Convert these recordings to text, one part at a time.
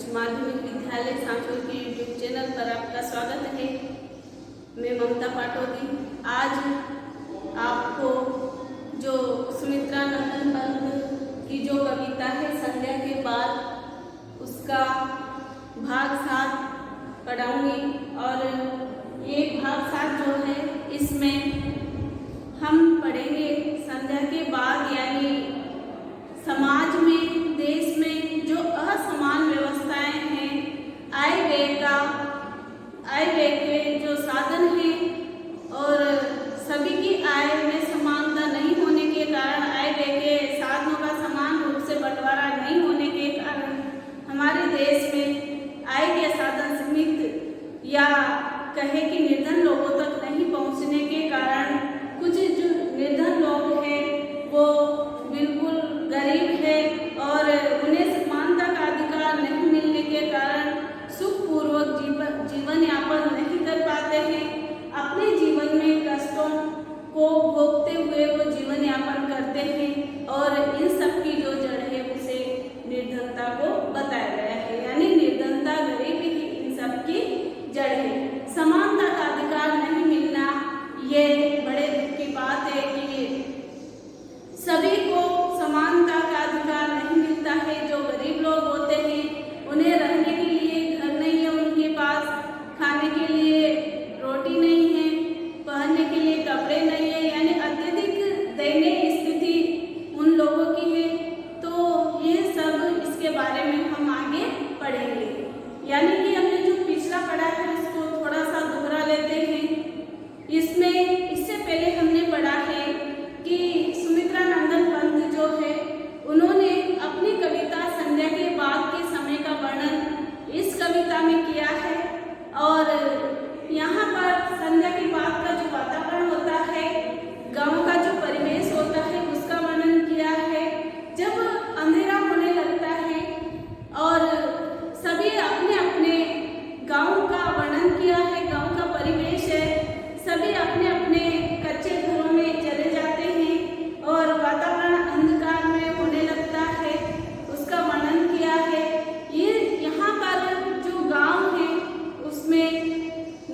उच्च माध्यमिक विद्यालय सांचौर के यूट्यूब चैनल पर आपका स्वागत है। मैं ममता पाटोदी आज आपको जो सुमित्रा नंदन पंत की जो कविता है संध्या के बाद उसका भाग 7 पढ़ाऊंगी और ये भाग 7 जो है इसमें हम पढ़ेंगे संध्या के बाद यानी समाज में देश में जो असमान व्यवस्थाएं हैं आय व्यय के जो साधन हैं और सभी की आय में समानता नहीं होने के कारण आय व्यय के साधनों का समान रूप से बंटवारा नहीं होने के कारण हमारे देश में आय के साधन सीमित या कहे कि निर्धन लोगों तक नहीं पहुंचने के कारण कुछ जो निर्धन लोग हैं वो बिल्कुल गरीब है और उन्हें समानता का अधिकार नहीं मिलने के कारण सुखपूर्वक जीवन यापन नहीं कर पाते हैं। अपने जीवन में कष्टों को भोगते हुए वो जीवन यापन करते हैं और इन सब की जो जड़ है उसे निर्धनता को बताया गया है, यानी निर्धनता गरीबी ही इन सब की जड़ है। समानता का अधिकार नहीं मिलना ये बड़े दुख की बात है कि सभी को समानता का अधिकार नहीं मिलता है। जो गरीब लोग होते हैं उन्हें रहने के लिए घर नहीं है, उनके पास खाने के लिए रोटी नहीं है, पहनने के लिए कपड़े नहीं है, यानी अत्यधिक दयनीय स्थिति उन लोगों की है। तो ये सब इसके बारे में हम आगे पढ़ेंगे, यानी कि हमने जो पिछला पढ़ा है उसको थोड़ा सा दोहरा लेते हैं। इससे पहले हमने पढ़ा है कि सुमित्रा नंदन पंत जो है उन्होंने अपनी कविता संध्या के बाद के समय का वर्णन इस कविता में किया है और यहाँ पर संध्या के बाद का जो वातावरण होता है, गांव का जो परिवेश होता है उसका वर्णन किया है। जब अंधेरा होने लगता है और सभी अपने अपने गांव का वर्णन किया है, गांव का परिवेश है, सभी अपने अपने कच्चे घरों में चले जाते हैं और वातावरण अंधकार में होने लगता है, उसका वर्णन किया है। ये यहाँ पर जो गांव है उसमें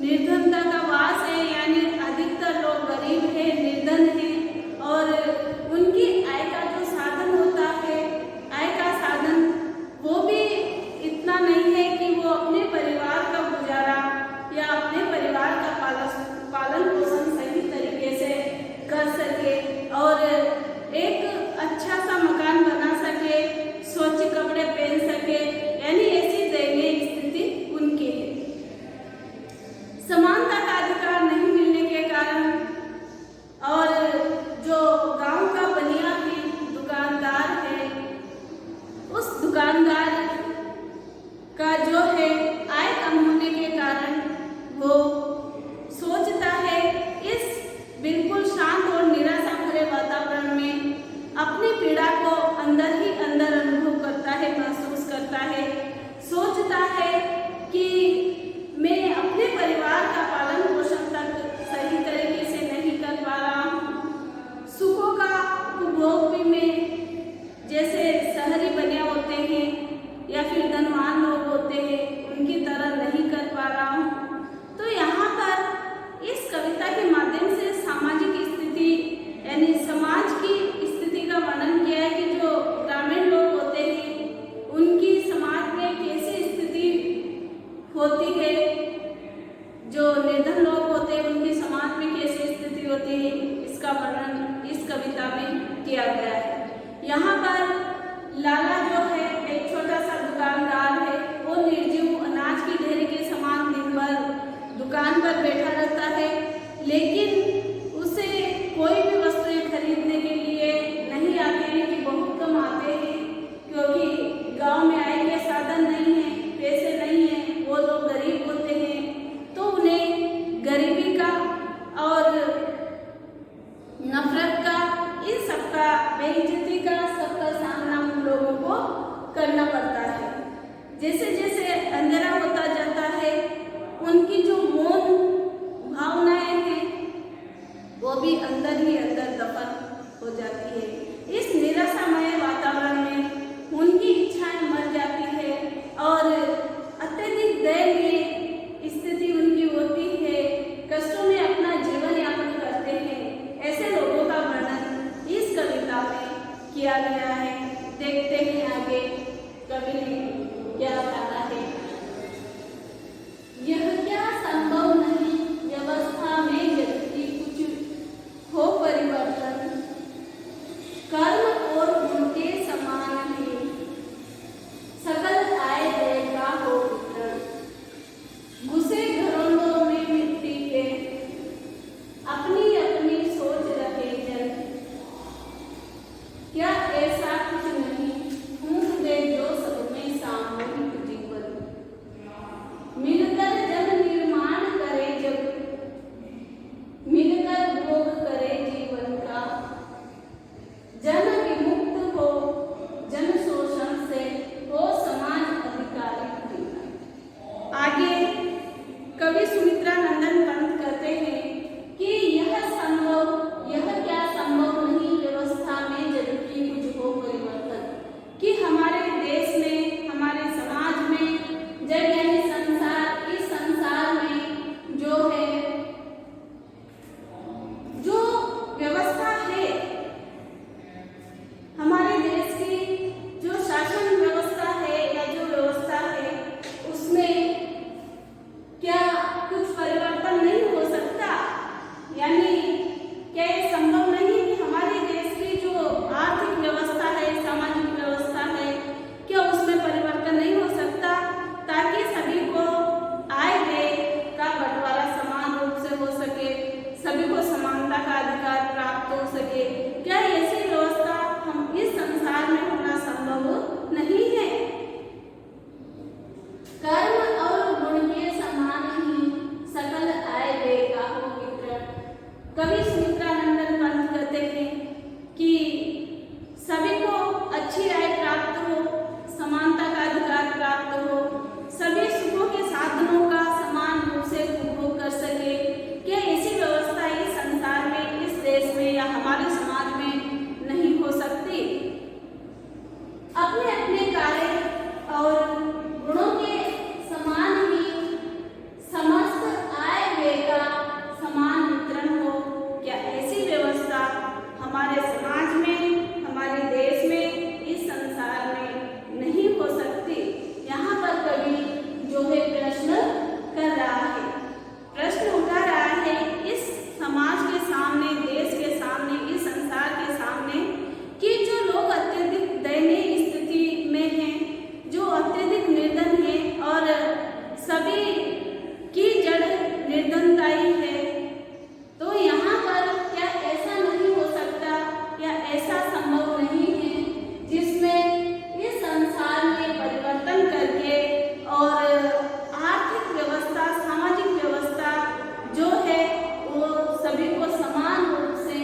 निर्धनता का वास है, यानी अधिकतर लोग गरीब है, निर्धन है और उनकी आय का जो साधन होता है, आय का साधन वो भी इतना नहीं है कि वो अपने परिवार का गुजारा या अपने परिवार का पालन पोषण सही तरीके से कर सके और एक अच्छा सा मकान बना सके, स्वच्छ कपड़े पहन सके, यानी ऐसी दयनीय स्थिति उनकी है। समानता का अधिकार नहीं मिलने के कारण और जो गांव का बनिया है, दुकानदार है, उस दुकानदार का जो है आय कम होने के कारण वो सोचता है इस बिल्कुल शांत और निराशा भरे वातावरण में अपनी पीड़ा को अंदर ही अंदर अनुभव करता है, महसूस करता है, सोचता है कि मैं अपने परिवार का पालन पोषण तक सही तरीके से नहीं कर पा रहा हूँ। सुखों का उपभोग भी मैं जैसे शहरी बने होते हैं या फिर धनवान लोग होते हैं उनकी तरह नहीं कर पा रहा हूँ। तो यहाँ पर इस कविता के माध्यम से सामाजिक स्थिति यानी समाज की स्थिति का वर्णन किया है कि जो ग्रामीण लोग होते हैं उनकी समाज में कैसी स्थिति होती है, जो निर्धन लोग होते हैं उनकी समाज में कैसी स्थिति होती है, इसका वर्णन इस कविता में किया गया है। यहाँ पर लाला जो है एक छोटा सा दुकानदार है, वो निर्जीव अनाज की ढेरी के समान दिन भर दुकान पर बैठा रहता है, लेकिन उसे कोई भी वस्तुएं खरीदने के लिए नहीं आते हैं कि बहुत कम आते हैं, क्योंकि गांव में आय के साधन नहीं है, पैसे नहीं है, वो लोग गरीब होते हैं। तो उन्हें गरीबी का और नफरत का, इन सबका, बेइज्जती का सबका सामना उन लोगों को करना पड़ता है। जैसे जैसे अंधेरा होता जाता है उनकी जो मौन भावनाएं हैं वो भी अंदर ही अंदर दफन हो जाती है। इस निराशामय वातावरण में उनकी इच्छाएं मर जाती है और सुमित्रा नंदन पंत कहते हैं कि यह क्या संभव नहीं व्यवस्था में जरूरी कुछ हो परिवर्तन, कि हमारे देश में, हमारे समाज में, जग यानी संसार, इस संसार में जो है, जो व्यवस्था है हमारे देश की, जो शासन व्यवस्था है या जो व्यवस्था है, उसमें क्या कुछ परिवर्तन नहीं हो सकता? यानी क्या ये संभव नहीं कि हमारे देश की जो आर्थिक व्यवस्था है, सामाजिक व्यवस्था है, क्या उसमें परिवर्तन नहीं हो सकता ताकि सभी को आय व्यय का बंटवारा समान रूप से हो सके, सभी को समानता का अधिकार प्राप्त हो सके? क्या ऐसी व्यवस्था हम इस संसार में होना संभव नहीं है? कर्म और गुण के समान ही सकल आय व्यय का हो वितरण। कवि सुमित्रा नंदन पंत कहते हैं कि सभी को अच्छी आय प्राप्त हो, समानता का अधिकार प्राप्त हो, सभी सुखों के साधनों का समान रूप से उपभोग कर सके। क्या ऐसी व्यवस्था इस संसार में, इस देश में या हमारे समाज में नहीं हो सकती? अपने अपने कार्य और गुणों के समान ही समस्त आय व्यय का समान वितरण हो, क्या ऐसी व्यवस्था हमारे समाज में, हमारे देश में, इस संसार में नहीं हो सकती? यहाँ पर कवि जो है प्रश्न कर रहा है, प्रश्न उठा रहा है इस समाज के सामने, देश के सामने, इस संसार के सामने, कि जो लोग अत्यधिक दयनीय स्थिति में हैं, जो अत्यधिक निर्धन हैं और सभी की जड़ निर्धनता ही है, तो यहाँ पर क्या ऐसा नहीं हो सकता, क्या ऐसा संभव नहीं है जिसमें इस संसार में परिवर्तन करके और आर्थिक व्यवस्था, सामाजिक व्यवस्था जो है वो सभी को समान रूप से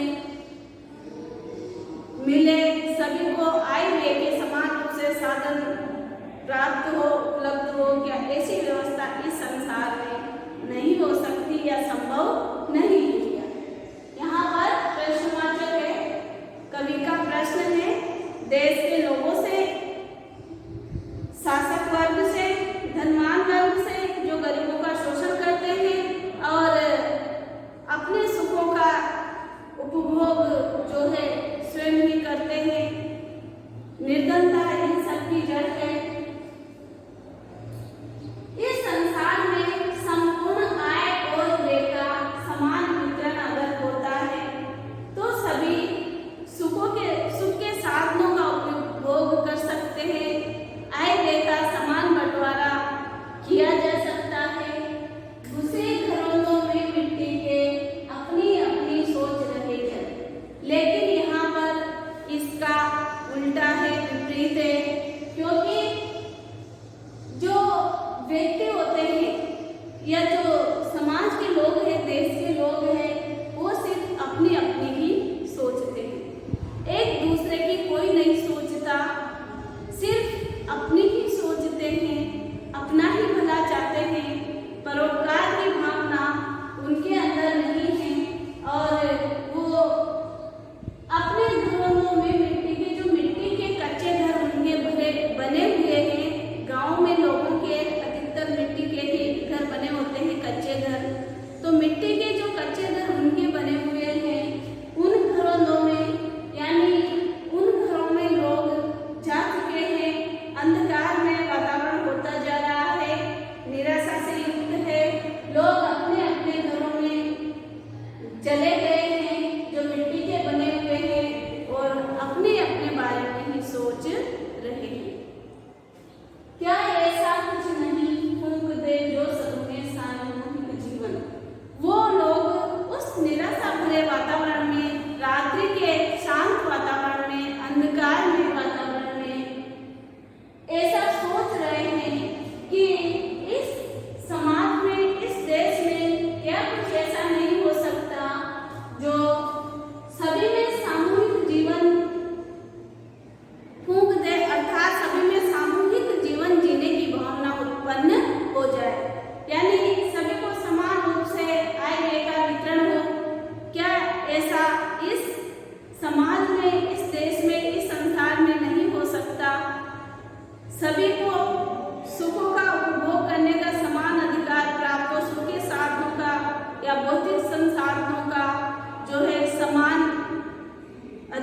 मिले, सभी को आय व्यय के समान रूप से साधन प्राप्त हो, उपलब्ध हो? क्या ऐसी व्यवस्था इस संसार में नहीं हो सकती या संभव नहीं है? यहाँ पर प्रश्नवाचक है, कवि का प्रश्न है देश के लोगों से, शासक वर्ग से, धनवान वर्ग से, जो गरीबों का शोषण करते हैं और अपने सुखों का उपभोग जो है स्वयं ही करते हैं। निर्धनता इन सबकी जड़ है। इस संसार में संपूर्ण आय और व्यय का समान वितरण अगर होता है तो सभी सुख के साधनों का उपभोग कर सकते हैं, आय व्यय का समान बंटवारा किया जा सकता है। दूसरे घरों में मिट्टी के अपनी अपनी सोच रहे हैं, लेकिन यहाँ पर इसका उल्टा है, विपरीत है, क्योंकि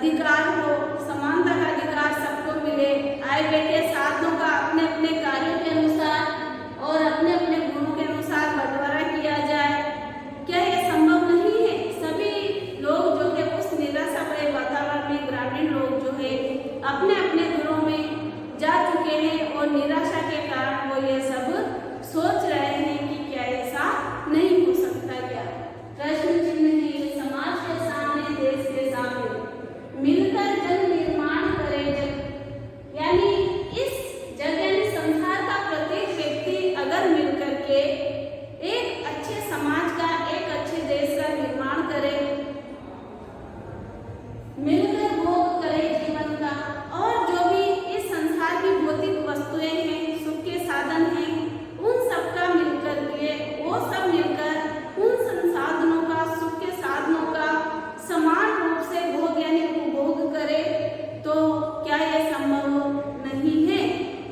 अधिकार हो, समानता का अधिकार सबको मिले, आय व्यय के साधनों का अपने अपने कार्यों के अनुसार और अपने अपने गुणों के अनुसार बंटवारा किया जाए। क्या यह संभव नहीं है? सभी लोग जो है उस निराशा भरे वातावरण में, ग्रामीण लोग जो है अपने अपने घरों में जा चुके हैं और निराशा के कारण वो ये सब सोच रहे हैं कि क्या ऐसा नहीं हो सकता क्या? प्रश्न चिन्ह है समाज के सामने, देश के सामने। मिलकर जन निर्माण करे जग, यानी इस जग यानी संसार का प्रत्येक व्यक्ति अगर मिलकर के एक अच्छे समाज का, एक अच्छे देश का निर्माण करे, मिलकर भोग करे जीवन का, और जो भी इस संसार की भौतिक वस्तुएं हैं, सुख के साधन हैं, उन सबका मिलकर के वो सब मिलकर उन संसाधनों का, सुख के साधनों का समान रूप से भोग यानी उपभोग करे, तो क्या यह संभव नहीं है?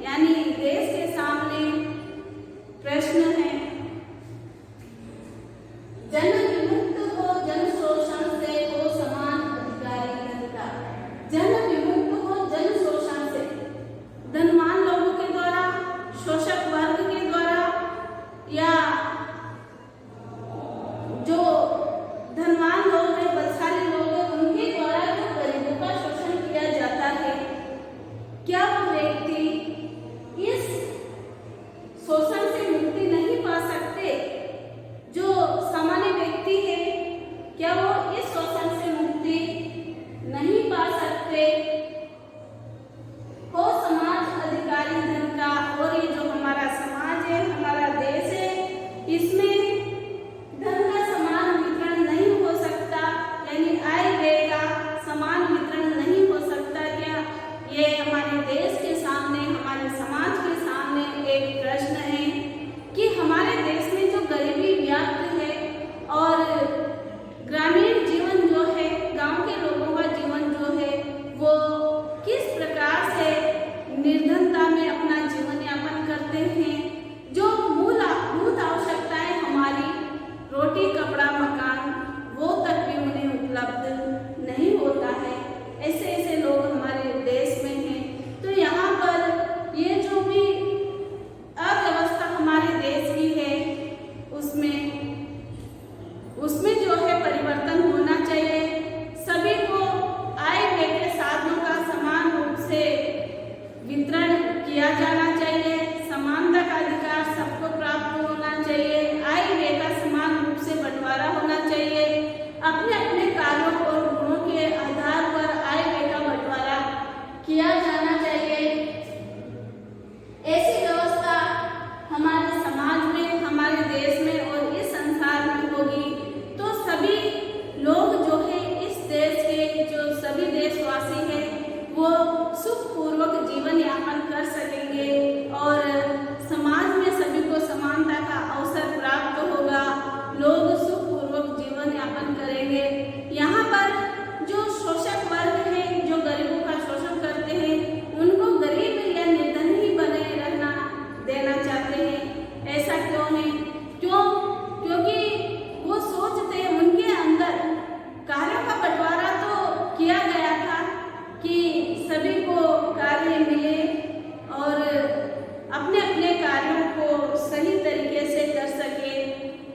यानी देश के सामने प्रश्न है, जन विमुक्त हो, जन शोषण से हो समान अधिकारी जनता। जन विमुक्त हो, जन शोषण से, धनवान लोगों के द्वारा, शोषक वर्ग के द्वारा, या जो धनवान लोग हैं, बलशाली लोग हैं, उनके द्वारा जो गरीबों का शोषण किया जाता है, क्या वो व्यक्ति इस शोषण से मुक्ति नहीं पा सकते? जो सामान्य व्यक्ति है, क्या वो इस शोषण से मुक्ति नहीं पा सकते? हो समाज अधिकारी धन का, और ये जो हमारा समाज है, हमारा देश है, इसमें धन का समान वितरण नहीं हो सकता, यानी आय व्यय का समान वितरण नहीं हो सकता क्या? ये हमारे देश के सामने, हमारे समाज के सामने एक प्रश्न है कि हमारे देश में जो गरीबी व्याप्त है और ग्रामीण जीवन जो है, गांव के लोगों का जीवन जो है, वो किस प्रकार से निर्धनता में अपना जीवन यापन करते हैं। जो मूलभूत आवश्यकताएं हमारी, रोटी, कपड़ा, मकान, वो तक भी उन्हें उपलब्ध नहीं होता है। ऐसे ऐसे लोग हमारे देश में हैं। तो यहाँ पर ये जो भी अव्यवस्था हमारे देश की है, उसमें जो है परिवर्तन होना चाहिए। सभी को आय व्यय के साधनों का समान रूप से वितरण किया जाना चाहिए। समानता का अधिकार सबको प्राप्त होना चाहिए। आय व्यय का समान रूप से बंटवारा होना चाहिए। अपने अपने कार्यों और गुणों के आधार पर आय व्यय का बंटवारा किया जाना चाहिए। ऐसी व्यवस्था हमारे समाज में, हमारे देश में और इस संसार में होगी तो सभी लोग जो है, इस देश के जो सभी देशवासी हैं, वो सुखपूर्वक जीवन यापन कर सकेंगे और समाज में सभी को समानता का अवसर प्राप्त होगा। लोग सुखपूर्वक जीवन यापन करेंगे। यहाँ पर जो शोषक वर्ग है, जो गरीबों का शोषण करते हैं, उनको गरीब या निर्धन ही बने रहना देना चाहते हैं। ऐसा क्यों है? क्योंकि वो सोचते हैं, उनके अंदर कार्यों का बंटवारा तो किया गया था कि सभी को कार्य मिले और अपने अपने कार्यों को सही तरीके से कर सके।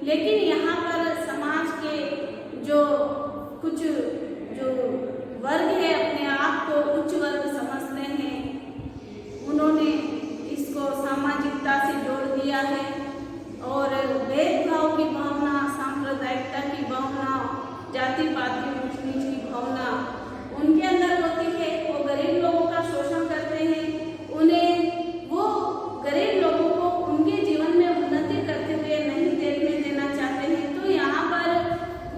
लेकिन यहाँ पर समाज के जो कुछ जो वर्ग है, अपने आप को उच्च वर्ग समझते हैं, उन्होंने इसको सामाजिकता से जोड़ दिया है और भेदभाव की भावना, सांप्रदायिकता की भावना, जाति पात की ऊंच नीच की भावना उनके अंदर होती है। वो गरीब लोगों का शोषण करते हैं। उन्हें वो गरीब लोगों को उनके जीवन में उन्नति करते हुए नहीं देखने देना चाहते हैं। तो यहाँ पर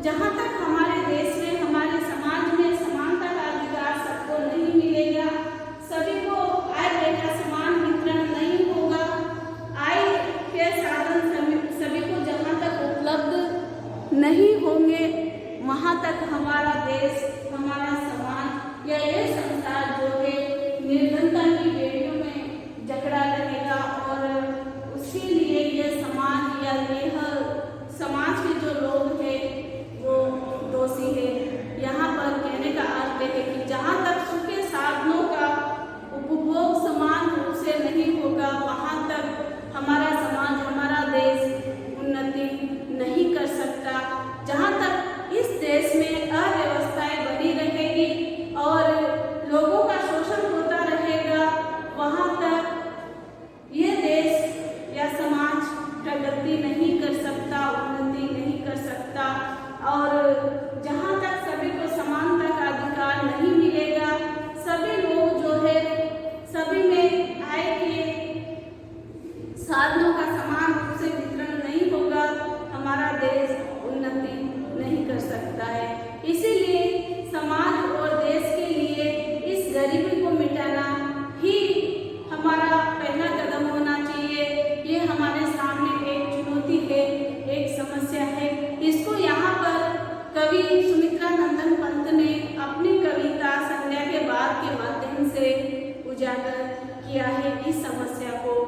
जहाँ तक हमारे देश में, हमारे समाज में समानता का अधिकार सबको नहीं मिलेगा, सभी को आय व्यय का समान वितरण नहीं होगा, आय के साधन सभी को जहाँ तक उपलब्ध नहीं होंगे, वहाँ तक हमारा देश, हमारा समाज या ये संसार जो है निर्धनता की बेड़ियों में जकड़ा रहेगा और उसके लिए ये समाज या यह समाज के जो लोग हैं वो दोषी है। यहाँ पर कहने का अर्थ है कि कवि सुमित्रा नंदन पंत ने अपनी कविता संध्या के बाद के माध्यम से उजागर किया है इस समस्या को।